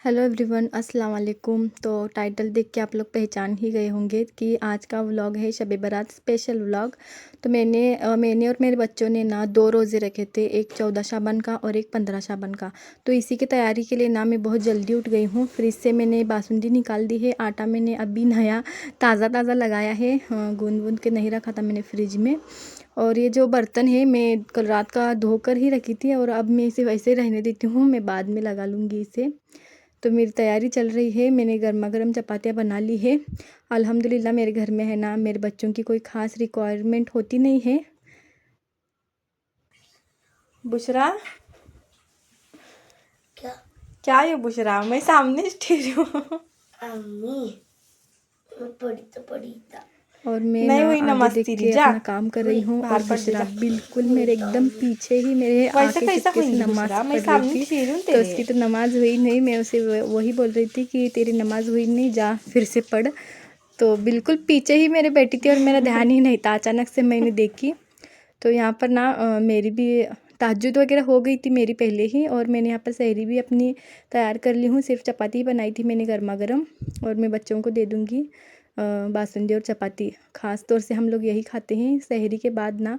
Hello everyone, अस्सलाम वालेकुम। तो टाइटल देख के आप लोग पहचान ही गए होंगे कि आज का व्लॉग है शब बारात स्पेशल व्लॉग। तो मैंने और मेरे बच्चों ने ना 2 रोज़े रखे थे, एक 14 शाबान का और एक 15 शाबान का। तो इसी की तैयारी के लिए ना मैं बहुत जल्दी उठ गई हूँ। फ्रिज से मैंने बासुंदी निकाल दी है, आटा मैंने अभी नया ताज़ा लगाया है, गूंद वूंद के नहीं रखा था मैंने फ्रिज में। और ये जो बर्तन है मैं कल रात का धोकर ही रखी थी और अब मैं इसे वैसे ही रहने देती हूँ, मैं बाद में लगा लूँगी इसे। तो मेरी तैयारी चल रही है, मैंने गर्मा गर्म चपातियाँ बना ली है। अल्हम्दुलिल्लाह मेरे घर में है ना, मेरे बच्चों की कोई ख़ास रिक्वायरमेंट होती नहीं है। बुशरा, क्या क्या है बुशरा? मैं सामने ठहरी हूँ। अम्मी मैं पढ़ी तो पढ़ी था। और मैं नहीं ना हुई आगे नमाज देख तेरी, के जा अपना काम कर रही हूँ और बाहर पढ़ दे बुशरा जा। बिल्कुल मेरे एकदम पीछे ही मेरे वैसे आके कैसा चुपके से हुई नमाज़ बुशरा, मैं पढ़ रही सामने थी। ठहरी हूँ तो तेरे। उसकी तो नमाज़ हुई नहीं, मैं उसे वही बोल रही थी कि तेरी नमाज़ हुई नहीं, जा फिर से पढ़। तो बिल्कुल पीछे ही मेरे बैठी थी और मेरा ध्यान ही नहीं था, अचानक से मैंने देखी। तो यहाँ पर ना मेरी भी तहज्जुद वगैरह हो गई थी मेरी पहले ही, और मैंने यहाँ पर सहरी भी अपनी तैयार कर ली हूँ। सिर्फ चपाती ही बनाई थी मैंने गर्मा गर्म, और मैं बच्चों को दे दूँगी बासुंदी और चपाती। ख़ास तौर से हम लोग यही खाते हैं सहरी के बाद ना।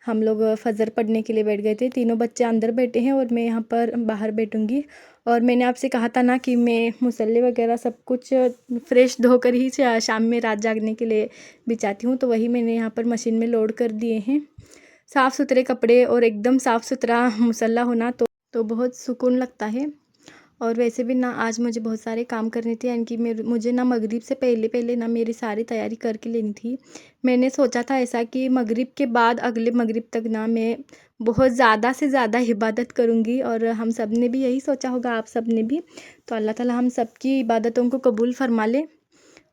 हम लोग फ़जर पढ़ने के लिए बैठ गए थे, तीनों बच्चे अंदर बैठे हैं और मैं यहाँ पर बाहर बैठूँगी। और मैंने आपसे कहा था ना कि मैं मुसल्ले वगैरह सब कुछ फ्रेश धोकर ही शाम में रात जागने के लिए बिछाती हूँ। तो वही मैंने यहाँ पर मशीन में लोड कर दिए हैं। साफ़ सुथरे कपड़े और एकदम साफ़ सुथरा मुसल्ला होना तो बहुत सुकून लगता है। और वैसे भी ना आज मुझे बहुत सारे काम करने थे, यानी कि मुझे ना मगरिब से पहले पहले ना मेरी सारी तैयारी करके लेनी थी। मैंने सोचा था ऐसा कि मगरिब के बाद अगले मगरिब तक ना मैं बहुत ज़्यादा से ज़्यादा इबादत करूँगी, और हम सब ने भी यही सोचा होगा, आप सब ने भी। तो अल्लाह ताला हम सब की इबादतों को कबूल फरमा ले।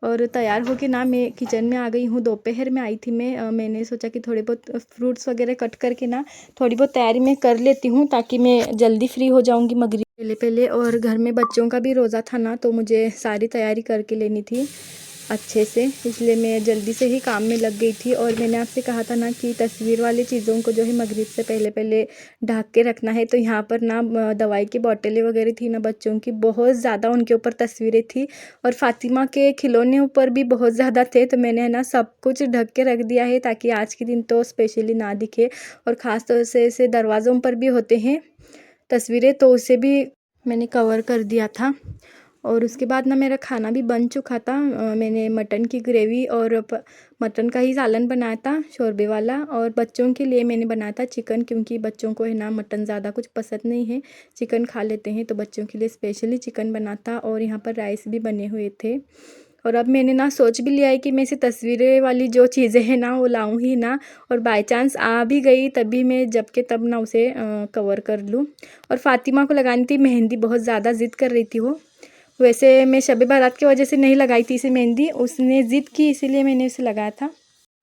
और तैयार होके ना मैं किचन में आ गई हूँ। दोपहर में आई थी मैं, मैंने सोचा कि थोड़े बहुत फ्रूट्स वगैरह कट करके ना थोड़ी बहुत तैयारी मैं कर लेती हूँ, ताकि मैं जल्दी फ्री हो जाऊँगी मगरिब पहले पहले। और घर में बच्चों का भी रोज़ा था ना, तो मुझे सारी तैयारी करके लेनी थी अच्छे से, इसलिए मैं जल्दी से ही काम में लग गई थी। और मैंने आपसे कहा था ना कि तस्वीर वाली चीज़ों को जो है मगरिब से पहले पहले ढक के रखना है। तो यहाँ पर ना दवाई की बोतलें वगैरह थी ना बच्चों की, बहुत ज़्यादा उनके ऊपर तस्वीरें थी, और फ़ातिमा के खिलौने ऊपर भी बहुत ज़्यादा थे। तो मैंने है ना सब कुछ ढक के रख दिया है, ताकि आज के दिन तो स्पेशली ना दिखे। और ख़ास तौर से ऐसे दरवाज़ों पर भी होते हैं तस्वीरें, तो उसे भी मैंने कवर कर दिया था। और उसके बाद ना मेरा खाना भी बन चुका था। मैंने मटन की ग्रेवी और मटन का ही सालन बनाया था, शोरबे वाला। और बच्चों के लिए मैंने बनाया था चिकन, क्योंकि बच्चों को है ना मटन ज़्यादा कुछ पसंद नहीं है, चिकन खा लेते हैं। तो बच्चों के लिए स्पेशली चिकन बना था, और यहाँ पर राइस भी बने हुए थे। और अब मैंने ना सोच भी लिया है कि मैं इसे तस्वीरें वाली जो चीज़ें हैं ना वो लाऊं ही ना, और बाय चांस आ भी गई तभी मैं जब के तब ना उसे कवर कर लूँ। और फ़ातिमा को लगानी थी मेहंदी, बहुत ज़्यादा ज़िद कर रही थी वो। वैसे मैं शब बारात की वजह से नहीं लगाई थी इसे मेहंदी, उसने ज़िद की इसीलिए मैंने उसे लगाया था।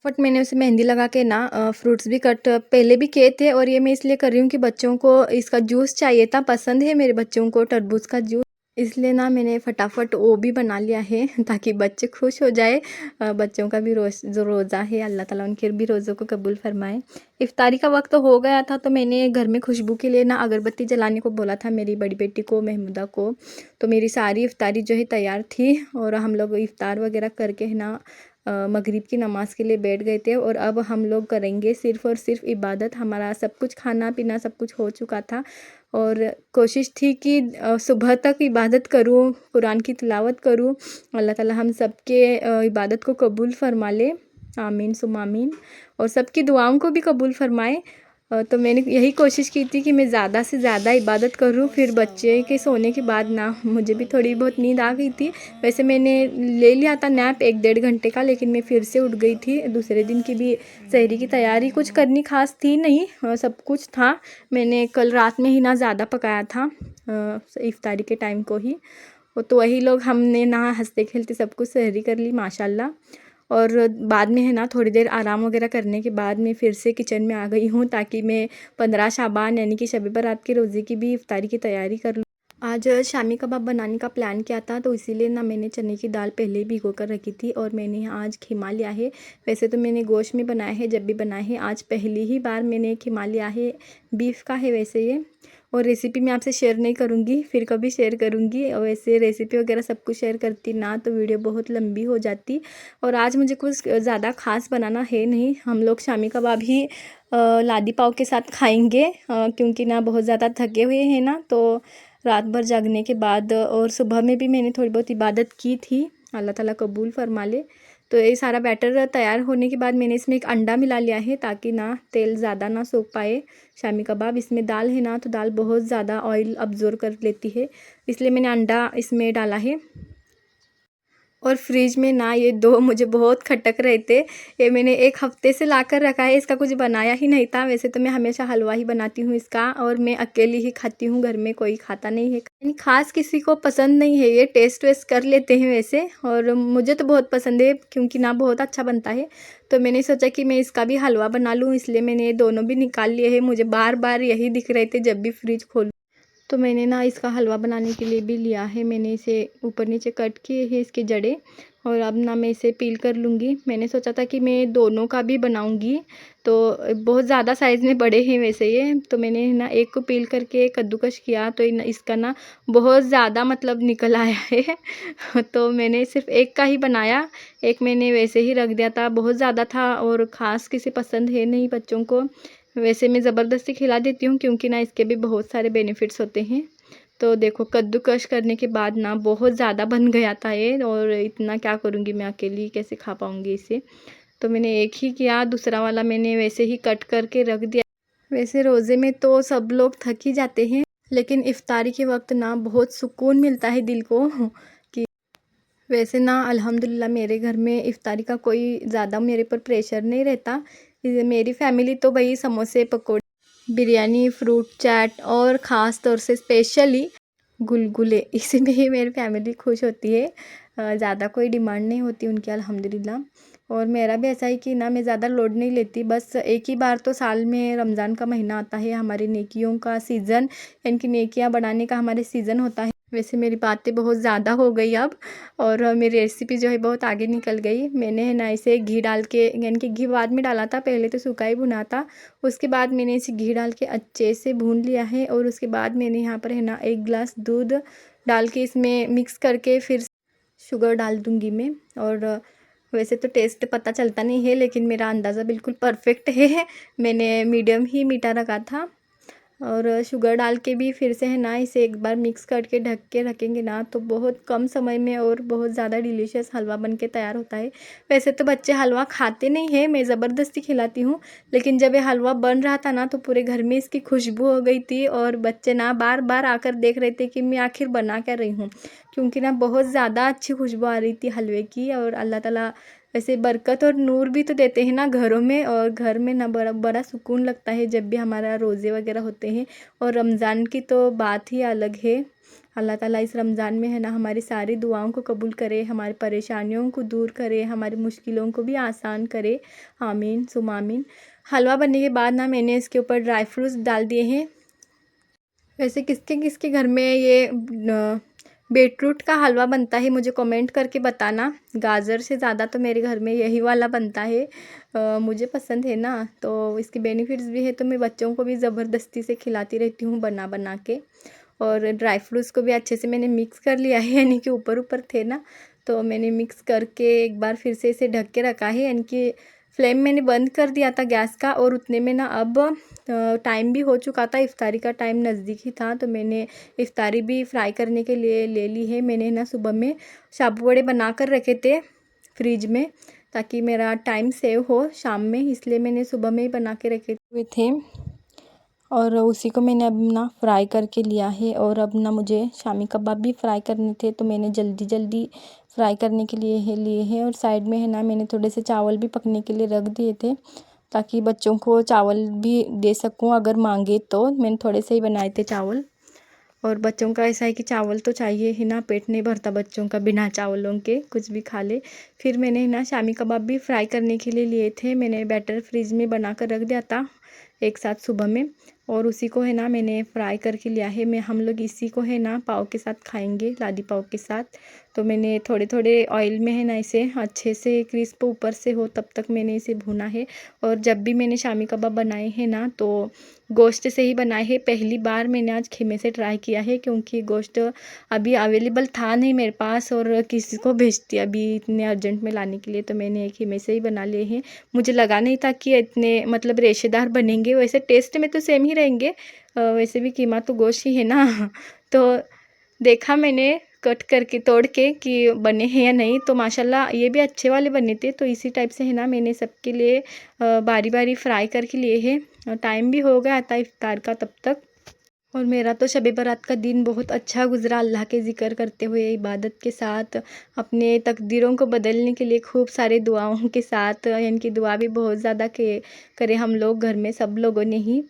बट मैंने उसे मेहंदी लगा के ना फ्रूट्स भी कट पहले भी किए थे। और ये मैं इसलिए कर रही हूँ कि बच्चों को इसका जूस चाहिए था, पसंद है मेरे बच्चों को तरबूज का जूस, इसलिए ना मैंने फटाफट वो भी बना लिया है ताकि बच्चे खुश हो जाए। बच्चों का भी जो रोज़ा है, अल्लाह ताला उनके भी रोज़ों को कबूल फरमाए। इफ्तारी का वक्त हो गया था, तो मैंने घर में खुशबू के लिए ना अगरबत्ती जलाने को बोला था मेरी बड़ी बेटी को, महमूदा को। तो मेरी सारी इफ्तारी जो है तैयार थी, और हम लोग इफ्तार वगैरह करके है ना मगरिब की नमाज़ के लिए बैठ गए थे। और अब हम लोग करेंगे सिर्फ़ और सिर्फ इबादत। हमारा सब कुछ खाना पीना सब कुछ हो चुका था, और कोशिश थी कि सुबह तक इबादत करूँ, कुरान की तिलावत करूँ। अल्लाह ताला हम सब के इबादत को कबूल फ़रमा ले, आमीन सुम्मा आमीन। और सबकी दुआओं को भी कबूल फ़रमाए। तो मैंने यही कोशिश की थी कि मैं ज़्यादा से ज़्यादा इबादत करूँ। फिर बच्चे के सोने के बाद ना मुझे भी थोड़ी बहुत नींद आ गई थी। वैसे मैंने ले लिया था नैप 1 डेढ़ घंटे का, लेकिन मैं फिर से उठ गई थी। दूसरे दिन की भी सहरी की तैयारी कुछ करनी खास थी नहीं, सब कुछ था। मैंने कल रात में ही ना ज़्यादा पकाया था इफ्तारी के टाइम को ही। तो वही लोग हमने ना हंसते खेलते सब कुछ सहरी कर ली माशाल्लाह। और बाद में है ना थोड़ी देर आराम वगैरह करने के बाद मैं फिर से किचन में आ गई हूँ, ताकि मैं 15 शाबान यानी कि शब बारात के रोज़े की भी इफ्तारी की तैयारी कर लूँ। आज शामी कबाब बनाने का प्लान किया था, तो इसीलिए ना मैंने चने की दाल पहले ही भिगो कर रखी थी, और मैंने आज खीमा लिया है। वैसे तो मैंने गोश्त में बनाया है जब भी बनाए हैं, आज पहली ही बार मैंने खीमा लिया है, बीफ का है वैसे ये। और रेसिपी मैं आपसे शेयर नहीं करूँगी, फिर कभी शेयर करूँगी। और वैसे रेसिपी वगैरह सब कुछ शेयर करती ना तो वीडियो बहुत लंबी हो जाती। और आज मुझे कुछ ज़्यादा खास बनाना है नहीं, हम लोग शामी कबाब ही लादी पाव के साथ खाएंगे, क्योंकि ना बहुत ज़्यादा थके हुए हैं ना, तो रात भर जागने के बाद और सुबह में भी मैंने थोड़ी बहुत इबादत की थी, अल्लाह ताला कबूल फरमा ले। तो ये सारा बैटर तैयार होने के बाद मैंने इसमें एक अंडा मिला लिया है, ताकि ना तेल ज़्यादा ना सोख पाए शामी कबाब। इसमें दाल है ना, तो दाल बहुत ज़्यादा ऑयल अब्जॉर्ब कर लेती है, इसलिए मैंने अंडा इसमें डाला है। और फ्रिज में ना ये दो मुझे बहुत खटक रहे थे, ये मैंने एक हफ्ते से ला कर रखा है, इसका कुछ बनाया ही नहीं था। वैसे तो मैं हमेशा हलवा ही बनाती हूँ इसका, और मैं अकेली ही खाती हूँ, घर में कोई खाता नहीं है, यानी खास किसी को पसंद नहीं है। ये टेस्ट वेस्ट कर लेते हैं वैसे, और मुझे तो बहुत पसंद है क्योंकि ना बहुत अच्छा बनता है। तो मैंने सोचा कि मैं इसका भी हलवा बना लूँ, इसलिए मैंने ये दोनों भी निकाल लिए हैं। मुझे बार बार यही दिख रहे थे जब भी फ्रिज खोल, तो मैंने ना इसका हलवा बनाने के लिए भी लिया है। मैंने इसे ऊपर नीचे कट किए हैं इसके जड़े, और अब ना मैं इसे पील कर लूँगी। मैंने सोचा था कि मैं दोनों का भी बनाऊँगी, तो बहुत ज़्यादा साइज़ में बड़े हैं वैसे ये, तो मैंने ना एक को पील करके कद्दूकश किया, तो इसका ना बहुत ज़्यादा मतलब निकल आया है तो मैंने सिर्फ एक का ही बनाया, एक मैंने वैसे ही रख दिया था, बहुत ज़्यादा था और ख़ास किसी पसंद है नहीं बच्चों को। वैसे मैं ज़बरदस्ती खिला देती हूँ, क्योंकि ना इसके भी बहुत सारे बेनिफिट्स होते हैं। तो देखो कद्दूकश करने के बाद ना बहुत ज़्यादा बन गया था ये, और इतना क्या करूँगी मैं अकेली, कैसे खा पाऊँगी इसे। तो मैंने एक ही किया, दूसरा वाला मैंने वैसे ही कट करके रख दिया। वैसे रोज़े में तो सब लोग थक ही जाते हैं, लेकिन इफ्तारी के वक्त ना बहुत सुकून मिलता है दिल को कि वैसे ना अल्हम्दुलिल्लाह मेरे घर में इफ्तारी का कोई ज़्यादा मेरे पर प्रेशर नहीं रहता। मेरी फैमिली तो भाई समोसे, पकौड़े, बिरयानी, फ्रूट चाट और ख़ास तौर से स्पेशली गुलगुले, इसी में ही मेरी फैमिली खुश होती है। ज़्यादा कोई डिमांड नहीं होती उनकी अल्हम्दुलिल्लाह। और मेरा भी ऐसा है कि ना मैं ज़्यादा लोड नहीं लेती, बस एक ही बार तो साल में रमज़ान का महीना आता है, हमारी नेकियों का सीज़न, इनकी नेकियां बढ़ाने का हमारे सीज़न होता है। वैसे मेरी बातें बहुत ज़्यादा हो गई अब, और मेरी रेसिपी जो है बहुत आगे निकल गई। मैंने है ना इसे घी डाल के, यानी कि घी बाद में डाला था, पहले तो सूखा ही भुना था, उसके बाद मैंने इसे घी डाल के अच्छे से भून लिया है। और उसके बाद मैंने यहाँ पर है ना 1 गिलास दूध डाल के इसमें मिक्स करके फिर शुगर डाल दूँगी मैं। और वैसे तो टेस्ट पता चलता नहीं है, लेकिन मेरा अंदाज़ा बिल्कुल परफेक्ट है मैंने मीडियम ही मीठा रखा था। और शुगर डाल के भी फिर से है ना इसे एक बार मिक्स करके ढक के रखेंगे ना, तो बहुत कम समय में और बहुत ज़्यादा डिलीशियस हलवा बन के तैयार होता है। वैसे तो बच्चे हलवा खाते नहीं हैं, मैं ज़बरदस्ती खिलाती हूँ, लेकिन जब ये हलवा बन रहा था ना तो पूरे घर में इसकी खुशबू हो गई थी, और बच्चे ना बार बार आकर देख रहे थे कि मैं आखिर बना क्या रही हूँ, क्योंकि ना बहुत ज़्यादा अच्छी खुशबू आ रही थी हलवे की। और अल्लाह ताला वैसे बरकत और नूर भी तो देते हैं ना घरों में, और घर में ना बड़ा बड़ा सुकून लगता है जब भी हमारा रोज़े वगैरह होते हैं। और रमज़ान की तो बात ही अलग है। अल्लाह ताला इस रमज़ान में है ना हमारी सारी दुआओं को कबूल करे, हमारी परेशानियों को दूर करे, हमारी मुश्किलों को भी आसान करे, आमीन सुम आमीन। हलवा बनने के बाद ना मैंने इसके ऊपर ड्राई फ्रूट्स डाल दिए हैं। वैसे किसके किसके घर में ये बीटरूट का हलवा बनता है मुझे कमेंट करके बताना। गाजर से ज़्यादा तो मेरे घर में यही वाला बनता है, मुझे पसंद है ना, तो इसके बेनिफिट्स भी है, तो मैं बच्चों को भी ज़बरदस्ती से खिलाती रहती हूँ बना बना के। और ड्राई फ्रूट्स को भी अच्छे से मैंने मिक्स कर लिया है, यानी कि ऊपर ऊपर थे ना, तो मैंने मिक्स करके एक बार फिर से इसे ढक के रखा है, यानी कि फ्लेम मैंने बंद कर दिया था गैस का। और उतने में ना अब टाइम भी हो चुका था, इफ्तारी का टाइम नज़दीक ही था, तो मैंने इफ्तारी भी फ्राई करने के लिए ले ली है। मैंने ना सुबह में साबू वड़े बना कर रखे थे फ्रिज में, ताकि मेरा टाइम सेव हो शाम में, इसलिए मैंने सुबह में ही बना के रखे हुए थे, और उसी को मैंने अब ना फ्राई करके लिया है। और अब ना मुझे शामी कबाब भी फ्राई करने थे, तो मैंने जल्दी जल्दी फ्राई करने के लिए हैं। और साइड में है ना मैंने थोड़े से चावल भी पकने के लिए रख दिए थे, ताकि बच्चों को चावल भी दे सकूं अगर मांगे तो। मैंने थोड़े से ही बनाए थे चावल, और बच्चों का ऐसा है कि चावल तो चाहिए ही ना, पेट नहीं भरता बच्चों का बिना चावलों के, कुछ भी खा ले। फिर मैंने ना शामी कबाब भी फ्राई करने के लिए लिए थे, मैंने बैटर फ्रिज में बना कर रख दिया था एक साथ सुबह में, और उसी को है ना मैंने फ्राई करके लिया है। मैं हम लोग इसी को है ना पाव के साथ खाएंगे, लादी पाव के साथ। तो मैंने थोड़े थोड़े ऑयल में है ना इसे अच्छे से क्रिस्प ऊपर से हो तब तक मैंने इसे भुना है। और जब भी मैंने शामी कबाब बनाए हैं ना, तो गोश्त से ही बनाए हैं। पहली बार मैंने आज खीमे से ट्राई किया है, क्योंकि गोश्त अभी अवेलेबल था नहीं मेरे पास और किसी को भेजती अभी इतने अर्जेंट में लाने के लिए, तो मैंने खीमे से ही बना लिए हैं। मुझे लगा नहीं था कि इतने मतलब रेशेदार बनेंगे। वैसे टेस्ट में तो सेम ही रहेंगे, वैसे भी कीमा तो गोश्त ही है ना। तो देखा मैंने कट करके तोड़ के कि बने हैं या नहीं, तो माशाल्लाह ये भी अच्छे वाले बने थे। तो इसी टाइप से है ना मैंने सबके लिए बारी बारी फ्राई करके लिए हैं। टाइम भी हो गया था इफ्तार का तब तक। और मेरा तो शब बारात का दिन बहुत अच्छा गुजरा, अल्लाह के ज़िक्र करते हुए, इबादत के साथ, अपने तकदीरों को बदलने के लिए खूब सारे दुआओं के साथ। यानी कि दुआ भी बहुत ज़्यादा करे हम लोग घर में सब लोगों ने ही।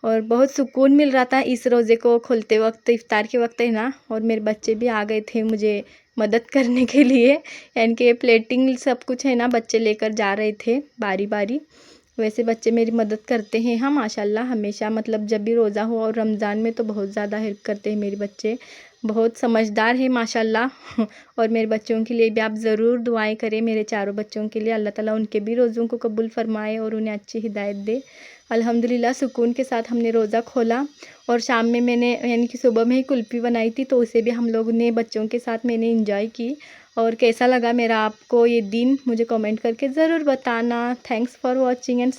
और बहुत सुकून मिल रहा था इस रोज़े को खोलते वक्त, इफ्तार के वक्त है ना। और मेरे बच्चे भी आ गए थे मुझे मदद करने के लिए, यानी कि प्लेटिंग सब कुछ है ना बच्चे लेकर जा रहे थे बारी बारी। वैसे बच्चे मेरी मदद करते हैं हाँ माशाल्लाह हमेशा, मतलब जब भी रोज़ा हो, और रमज़ान में तो बहुत ज़्यादा हेल्प करते हैं मेरे बच्चे, बहुत समझदार है माशाल्लाह। और मेरे बच्चों के लिए भी आप ज़रूर दुआएं करें, मेरे चारों बच्चों के लिए, अल्लाह ताला उनके भी रोज़ों को कबूल फरमाए और उन्हें अच्छी हिदायत दे। अल्हम्दुलिल्लाह सुकून के साथ हमने रोज़ा खोला। और शाम में मैंने यानी कि सुबह में ही कुल्फ़ी बनाई थी, तो उसे भी हम लोग ने बच्चों के साथ मैंने इंजॉय की। और कैसा लगा मेरा आपको ये दिन मुझे कमेंट करके ज़रूर बताना। Thanks for watching and